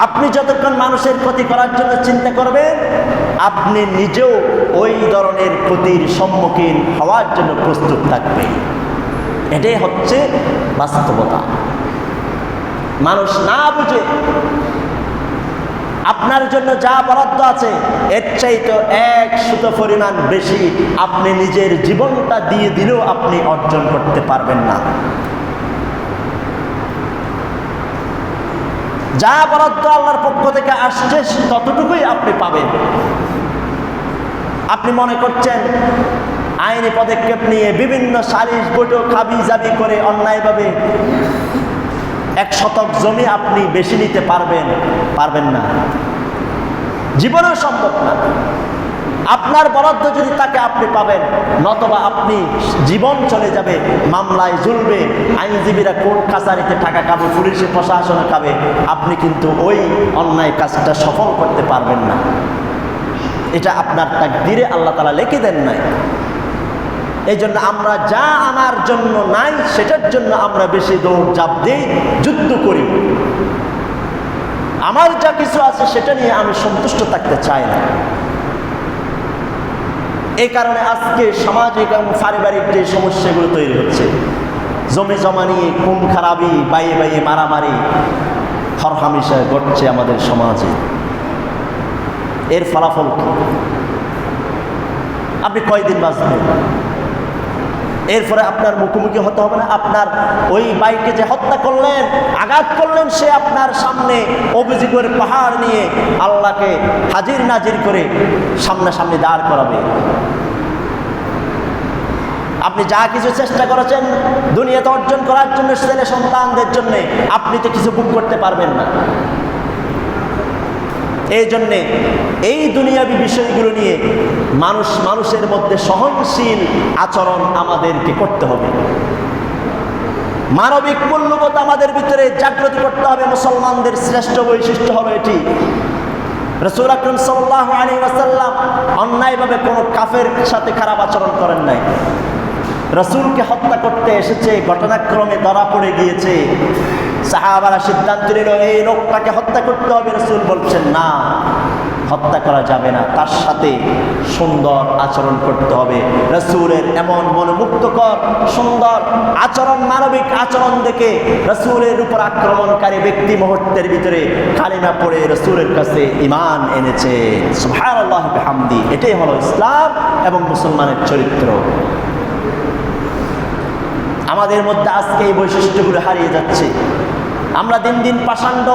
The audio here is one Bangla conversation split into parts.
আপনি যতক্ষণ মানুষের ক্ষতি করার জন্য চিন্তা করবেন, আপনি নিজেও ওই ধরনের ক্ষতির সম্মুখীন হওয়ার জন্য প্রস্তুত থাকবেন। এটাই হচ্ছে বাস্তবতা। মানুষ না বুঝে আপনার জন্য যা বরাদ্দ আছে এর চাইতে 100 পরিমাণ বেশি আপনি নিজের জীবনটা দিয়ে দিলেও আপনি অর্জন করতে পারবেন না। যা বরাদ্দ আল্লাহর পক্ষ থেকে আসছে ততটুকুই আপনি পাবেন। আপনি মনে করছেন আইনি পদক্ষেপ নিয়ে বিভিন্ন সালিশ বৈঠক হাবিজাবি করে অন্যায়ভাবে 1 শতক জমি আপনি বেশি নিতে পারবেন না, জীবনেও সম্ভব না। আপনার বরাদ্দ যদি তাকে আপনি পাবেন, নতবা আপনি জীবন চলে যাবে, মামলায় ঝুলবে, আইনজীবীরা কোর্ট কাছারিতে টাকা খাবে, পুলিশে প্রশাসনে খাবে, আপনি কিন্তু ওই অন্যায় কাজটা সফল করতে পারবেন না। এটা আপনার তাকদীরে আল্লাহ তাআলা লিখে দেন নাই। এই জন্য আমরা যা আনার জন্য নাই সেটার জন্য আমরা বেশি দৌড়ঝাঁপ দিই, যুদ্ধ করি। আমার যা কিছু আছে সেটা নিয়ে আমি সন্তুষ্ট থাকতে চাই না। এই কারণে আজকে সামাজিক এবং পারিবারিক যে সমস্যাগুলো তৈরি হচ্ছে, জমি জমা নিয়ে খুন খারাপি, বাইয়ে বাইয়ে মারামারি হরহামেশা ঘটছে আমাদের সমাজে। এর ফলাফল কি? আপনি কয়দিন বাঁচবেন? এরপরে আপনার মুখোমুখি হতে হবে না? আপনার ওই ভাইকে যে হত্যা করলেন, আঘাত করলেন, সে আপনার সামনে অভিযোগের পাহাড় নিয়ে আল্লাহকে হাজির নাজির করে সামনাসামনি দাঁড় করাবে। আপনি যা কিছু চেষ্টা করেছেন দুনিয়াতে অর্জন করার জন্য, ছেলে সন্তানদের জন্য, আপনি তো কিছু ভোগ করতে পারবেন না। এই জন্যে এই দুনিয়াবী বিষয়গুলো নিয়ে মানুষের মধ্যে সহনশীল আচরণ আমাদেরকে করতে হবে। মানবিক মূল্যবোধ আমাদের ভিতরে জাগ্রত করতে হবে। মুসলমানদের শ্রেষ্ঠ বৈশিষ্ট্য হবে এটি। রাসূল আকরাম সাল্লাল্লাহু আলাইহি ওয়াসাল্লাম অন্যায়ভাবে কোনো কাফের সাথে খারাপ আচরণ করেন নাই। রাসূলকে হত্যা করতে এসেছে, ঘটনাক্রমে ধরা পড়ে গিয়েছে, সাহাবারা সিদ্ধান্ত নিল এই লোকটাকে হত্যা করতে হবে। রাসূল বলছেন না, হত্যা করা যাবে না, তার সাথে সুন্দর আচরণ করতে হবে। রাসূলের এমন মনোমুগ্ধকর সুন্দর আচরণ, মানবিক আচরণ দেখে রাসূলের উপর আক্রমণকারী ব্যক্তি মুহূর্তের ভিতরে কালিমা পড়ে রাসূলের কাছে ঈমান এনেছে। সুবহানাল্লাহি ওয়া বিহামদি। এটাই হলো ইসলাম এবং মুসলমানের চরিত্র। আমাদের মধ্যে আজকে এই বৈশিষ্ট্যগুলো হারিয়ে যাচ্ছে। আমরা দিন দিন পাষাণ্ড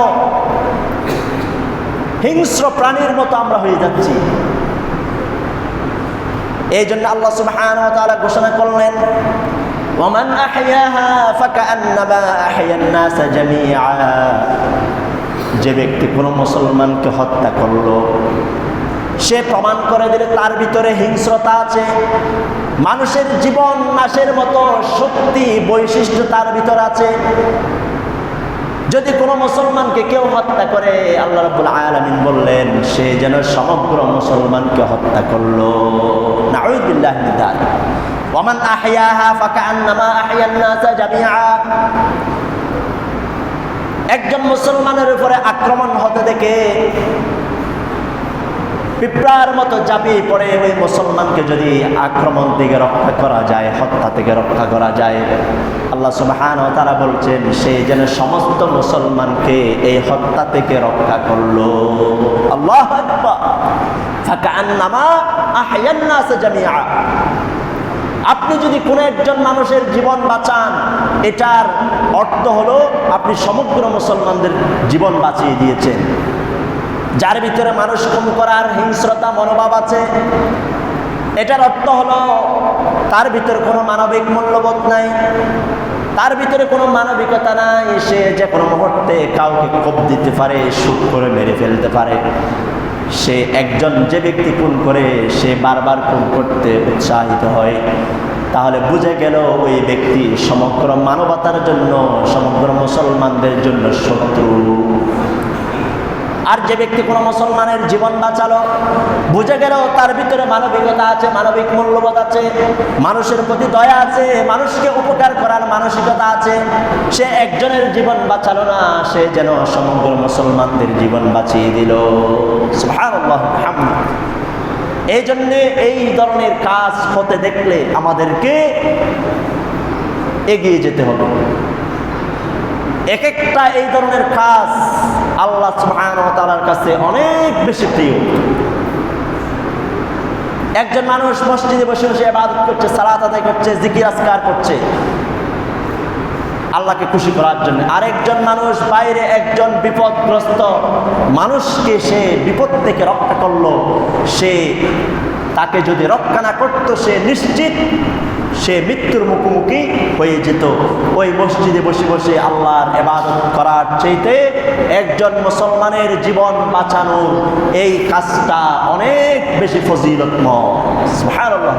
হিংস্র প্রাণীর মতো আমরা হয়ে যাচ্ছি। এই জন্য আল্লাহ সুবহানাহু ওয়া তাআলা ঘোষণা করলেন, ওয়ামান আহইয়াহা ফাকান্নামা আহইয়ান নাস জামিআ। যে ব্যক্তি কোনো মুসলমানকে হত্যা করলো, সে প্রমাণ করে দিলে তার ভিতরে হিংস্রতা আছে। মানুষের জীবন নাশের মতো শক্তি বৈশিষ্ট্য তার ভিতর আছে। যদি কোনো মুসলমানকে কেউ হত্যা করে, আল্লাহ রাব্বুল আলামিন বললেন সে যেন সমগ্র মুসলমানকে হত্যা করলো। নাউযু বিল্লাহি মিন যালিক। ওয়ামান আহইয়াহা ফাকান্নামা আহইয়ান নাস জামিআ। একজন মুসলমানের উপরে আক্রমণ হতে দেখে পিঁপড়ার মতো ঝাঁপিয়ে পড়ে ওই মুসলমানকে যদি আক্রমণ থেকে রক্ষা করা যায়, হত্যা থেকে রক্ষা করা যায়, আল্লাহ সুবহানাহু ওয়া তাআলা বলছেন সে যেন সমস্ত মুসলমানকে এই হত্যা থেকে রক্ষা করলো। আল্লাহু আকবার। ফাকান্নামা আহইয়ান নাস জামিআ। আপনি যদি কোনো একজন মানুষের জীবন বাঁচান, এটার অর্থ হলো আপনি সমগ্র মুসলমানদের জীবন বাঁচিয়ে দিয়েছেন। যার ভিতরে মানুষ খুন করার হিংস্রতা মনোভাব আছে, এটার অর্থ হলো তার ভিতরে কোনো মানবিক মূল্যবোধ নাই, তার ভিতরে কোনো মানবিকতা নাই। সে যে কোনো মুহূর্তে কাউকে কোপ দিতে পারে, শুট করে মেরে ফেলতে পারে। সে একজন যে ব্যক্তি খুন করে, সে বারবার খুন করতে উৎসাহিত হয়। তাহলে বুঝে গেল ওই ব্যক্তি সমগ্র মানবতার জন্য, সমগ্র মুসলমানদের জন্য শত্রু। আর যে ব্যক্তি কোনো মুসলমানের জীবন বাঁচালো, বুঝে গেল তার ভিতরে মানবিকতা আছে, মানবিক মূল্যবোধ আছে, মানুষের প্রতি দয়া আছে, মানুষকে উপকার করার মানসিকতা আছে, সে একজনের জীবন বাঁচালো না, সে যেন সমগ্র মুসলমানদের জীবন বাঁচিয়ে দিল। সুবহানাল্লাহ, আলহামদুলিল্লাহ। এই জন্যে এই ধরনের কাজ হতে দেখলে আমাদেরকে এগিয়ে যেতে হবে। এক একটা এই ধরনের কাজ আল্লাহ সুবহানাহু ওয়া তাআলার কাছে অনেক বেশি প্রিয়। একজন মানুষ মসজিদে বসে বসে ইবাদত করছে, সালাত আদায় করছে, জিকির আজকার করছে আল্লাহকে খুশি করার জন্য। আরেকজন মানুষ বাইরে একজন বিপদগ্রস্ত মানুষকে সে বিপদ থেকে রক্ষা করলো, সে তাকে যদি রক্ষা না করতো সে নিশ্চিত সে মৃত্যুর মুখোমুখি হয়ে যেত। ওই মসজিদে বসে বসে আল্লাহর ইবাদত করার চাইতে একজন মুসলমানের জীবন বাঁচানোর এই কাজটা অনেক বেশি ফজিলতময়। সুবহানাল্লাহ।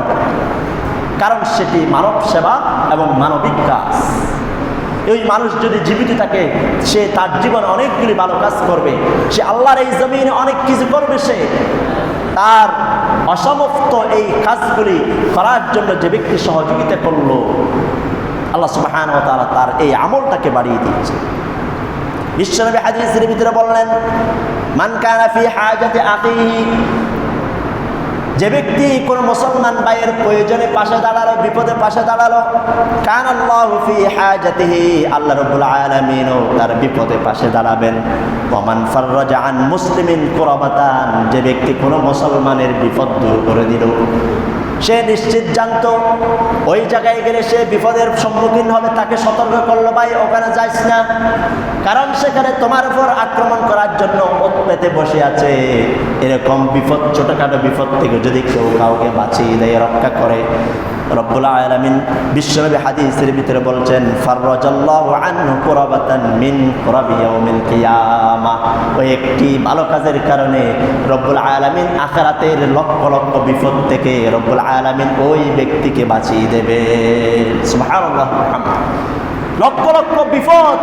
কারণ সেটি মানব সেবা এবং মানবিক কাজ। ওই মানুষ যদি জীবিত থাকে সে তার জীবনে অনেকগুলি ভালো কাজ করবে, সে আল্লাহর এই জমিনে অনেক কিছু করবে। সে তার অসমাপ্ত এই কাজগুলি করার জন্য যে ব্যক্তি সহযোগিতা করলো, আল্লাহ সুবহানাহু ওয়া তাআলা তার এই আমলটাকে বাড়িয়ে দিয়েছে। বিশ্বনবী হাদিসের ভিতরে বললেন, মান কানা ফি হাজাতি আখিহি, যে ব্যক্তি কোন মুসলমান ভাইয়ের প্রয়োজনে পাশে দাঁড়ালো, বিপদে পাশে দাঁড়ালো, কান আল্লাহু ফি হাজাতিহি, আল্লাহ রাব্বুল আলামিন তার বিপদে পাশে দাঁড়াবেন। ওয়া মান ফাররাজা আন মুসলিমিন কুরাবাতান, যে ব্যক্তি কোন মুসলমানের বিপদ দূর করে দিল, সে নিশ্চিত জানতো ওই জায়গায় গেলে সে বিপদের সম্মুখীন হবে, তাকে সতর্ক করলো, ভাই ওখানে যাইস না, কারণ সেখানে তোমার উপর আক্রমণ করার জন্য ওত পেতে বসে আছে। এরকম বিপদ, ছোটখাটো বিপদ থেকে যদি কেউ কাউকে বাঁচিয়ে দেয়, রক্ষা করে, রব্বুল আলামিন বিশ্বনবী হাদিসের ভিতরে বলছেন, ফাররাজাল্লাহু আনহু কুরাবাতান মিন কুরাবি ইয়াউমিল কিয়ামা, ওই একটি ভালো কাজের কারণে রব্বুল আলামিন আখিরাতের লক্ষ লক্ষ বিপদ থেকে রব্বুল আলামিন ওই ব্যক্তিকে বাঁচিয়ে দেবে। সুবহানাল্লাহ। লক্ষ লক্ষ বিপদ,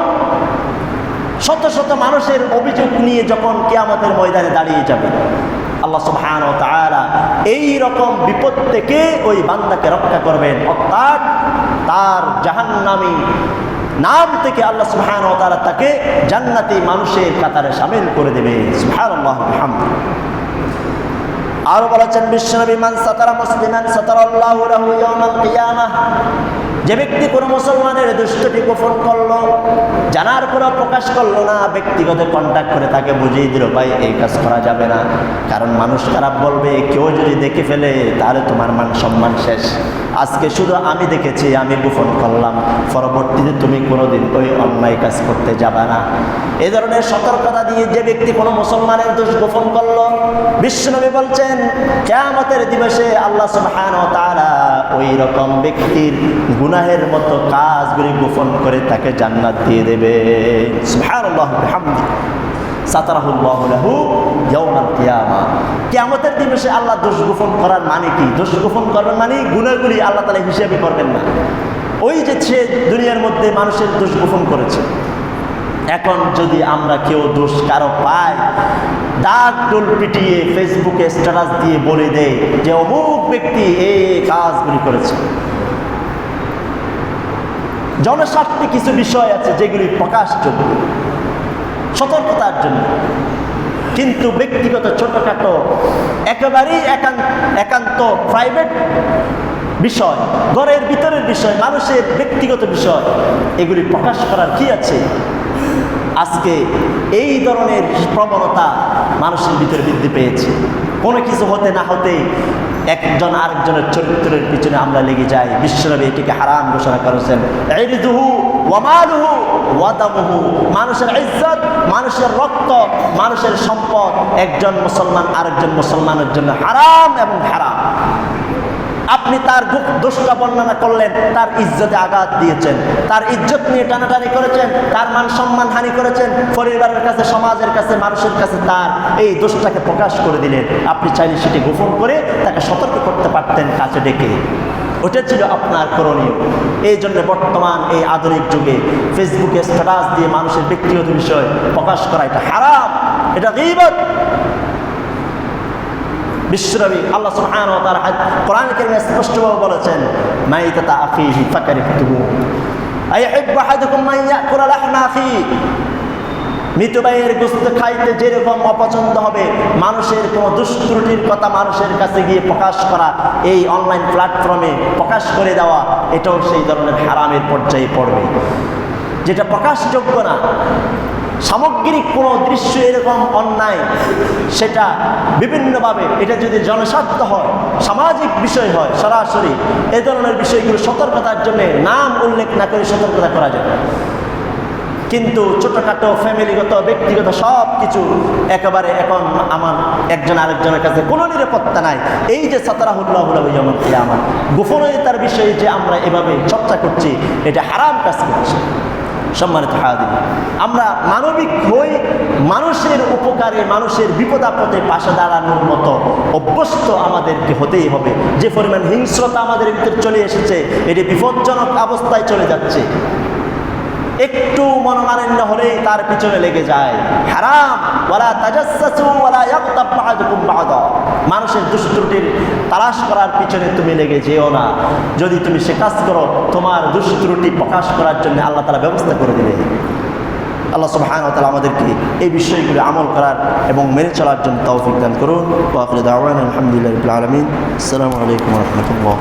শত শত মানুষের অভিযোগ নিয়ে যখন কিয়ামতের ময়দানে দাঁড়িয়ে যাবে, আল্লাহ সুবহানাহু ওয়া তাআলা এই রকম বিপদ থেকে ওই বান্দাকে রক্ষা করবেন, অর্থাৎ তার জাহান্নামী নাম থেকে আল্লাহ সুবহানাহু ওয়া তাআলা তাকে জান্নাতি মানুষের কাতারে শামিল করে দেবে। সুবহানাল্লাহ, আলহামদুলিল্লাহ। আর বলেছেন বিশ্বনবী, মান সাতারা মুসলিমান সাতারাল্লাহু লাহু ইয়াউমাল কিয়ামাহ, যে ব্যক্তি কোনো মুসলমানের দুষ্টটি গোপন করলো, জানার পরও প্রকাশ করলো না, ব্যক্তিগত কন্ট্যাক্ট করে তাকে বুঝিয়ে দিল, ভাই এই কাজ করা যাবে না, কারণ মানুষ খারাপ বলবে, কেউ যদি দেখে ফেলে তাহলে তোমার মান সম্মান শেষ। আজকে শুধু আমি দেখেছি, আমি গোপন করলাম, পরবর্তীতে তুমি কোনোদিন ওই অন্যায় কাজ করতে যাবে না। এই ধরনের সতর্কতা দিয়ে যে ব্যক্তি কোনো মুসলমানের দোষ গোপন করলো, বিশ্বনবী বলছেন কিয়ামতের দিবসে আল্লাহ সুবহানাহু ওয়া তাআলা ওই রকম ব্যক্তির গুনাহের মতো কাজগুলি গোপন করে তাকে জান্নাত দিয়ে দেবে। সুবহানাল্লাহ, বিহামদিহি, সাতারাহুল্লাহু লাহু ইয়াউমাল কিয়ামা। কিয়ামতের দিবসে আল্লাহ দোষ গোপন করার মানে কি? দোষ গোপন করবেন মানে গুনাহগুলি আল্লাহ তাআলা হিসাবে করবেন না। ওই যে সে দুনিয়ার মধ্যে মানুষের দোষ গোপন করেছে, এখন যদি আমরা কেউ দোষ কারো পাই, ডাক ডোল পিটিয়ে ফেসবুকে স্ট্যাটাস দিয়ে বলে দেয় যে অমুক ব্যক্তি এই কাজগুলি করেছে, জনস্বার্থে কিছু বিষয় আছে যেগুলি প্রকাশযোগ্য, সতর্কতার জন্য। কিন্তু ব্যক্তিগত ছোটখাটো একেবারেই একান্ত প্রাইভেট বিষয়, ঘরের ভিতরের বিষয়, মানুষের ব্যক্তিগত বিষয়, এগুলি প্রকাশ করার কি আছে? আজকে এই ধরনের প্রবণতা মানুষের ভিতরে বৃদ্ধি পেয়েছে। কোনো কিছু হতে না হতে একজন আরেকজনের চরিত্রের পিছনে আমরা লেগে যাই। বিশ্বনবী এটিকে হারাম ঘোষণা করেছেন। ইরদুহু ওয়া মালুহু ওয়া দামুহু, মানুষের ইজ্জত, মানুষের রক্ত, মানুষের সম্পদ একজন মুসলমান আরেকজন মুসলমানের জন্য হারাম এবং হারাম। আপনি তার দোষটা বর্ণনা করলেন, তার ইজ্জতে আঘাত দিয়েছেন, তার ইজ্জত নিয়ে টানাটানি করেছেন, তার মান সম্মান হানি করেছেন, পরিবারের কাছে, সমাজের কাছে, মানুষের কাছে তার এই দোষটাকে প্রকাশ করে দিলেন। আপনি চাইলে সেটি গোপন করে তাকে সতর্ক করতে পারতেন কাছে ডেকে, ওটা ছিল আপনার করণীয়। এই জন্য বর্তমান এই আধুনিক যুগে ফেসবুকে স্ট্যাটাস দিয়ে মানুষের ব্যক্তিগত বিষয় প্রকাশ করা এটা হারাম। এটা গীবত। বিশ্বনবী আল্লাহ সুবহানাহু ওয়া তাআলা কোরআন কারীমে স্পষ্টভাবে বলেছেন, মাইতাতা আখিহি ফাকারিহতুহু আইয়ুহিব্বু আহাদুকুম মান ইয়াকুলা লাহমা আখিহি। মৃত ভাইয়ের গোশত খাইতে যেরকম অপছন্দ হবে, মানুষের কোনো দুষ্ত্রুটির কথা মানুষের কাছে গিয়ে প্রকাশ করা, এই অনলাইন প্ল্যাটফর্মে প্রকাশ করে দেওয়া, এটাও সেই ধরনের হারামের পর্যায়ে পড়বে, যেটা প্রকাশযোগ্য না। সামগ্রিক কোনো দৃশ্য এরকম অন্যায়, সেটা বিভিন্নভাবে, এটা যদি জনস্বার্থ হয়, সামাজিক বিষয় হয়, সরাসরি এ ধরনের বিষয়গুলো সতর্কতার জন্য নাম উল্লেখ না করে সতর্কতা করা যাবে। কিন্তু ছোটোখাটো ফ্যামিলিগত ব্যক্তিগত সব কিছু একেবারে এখন আমার একজন আরেকজনের কাছে কোনো নিরাপত্তা নাই। এই যে সাতারাহুল্লাহ আমার গোপনীয়তার বিষয়ে যে আমরা এভাবে চর্চা করছি, এটা হারাম কাজ করছি। সম্মানিত হাজির, আমরা মানবিক হই, মানুষের উপকারে, মানুষের বিপদ আপদে পাশে দাঁড়ানোর মতো অভ্যস্ত আমাদেরকে হতেই হবে। যে পরিমাণ হিংস্রতা আমাদের ভিতরে চলে এসেছে, এটি বিপজ্জনক অবস্থায় চলে যাচ্ছে। একটু মনোমালিন্য হলেই তার পিছনে লেগে যায়। হারাম। ওয়ালা তাজাসসু ওয়ালা ইয়াগতাব বা'দুকুম বা'দা। মানুষের দুষ্ত্রুটির তালাশ করার পিছনে তুমি লেগে যেও না। যদি তুমি সে কাজ করো, তোমার দুষ্ত্রুটি প্রকাশ করার জন্য আল্লাহ তাআলা ব্যবস্থা করে দিবে। আল্লাহ সুবহানাহু ওয়া তাআলা আমাদেরকে এই বিষয়গুলো আমল করার এবং মেনে চলার জন্য তৌফিক দান করুন। ওয়া আখিরু দাওয়ানা আলহামদুলিল্লাহি রাব্বিল আলামিন। আসসালামু আলাইকুম ওয়া রাহমাতুল্লাহ।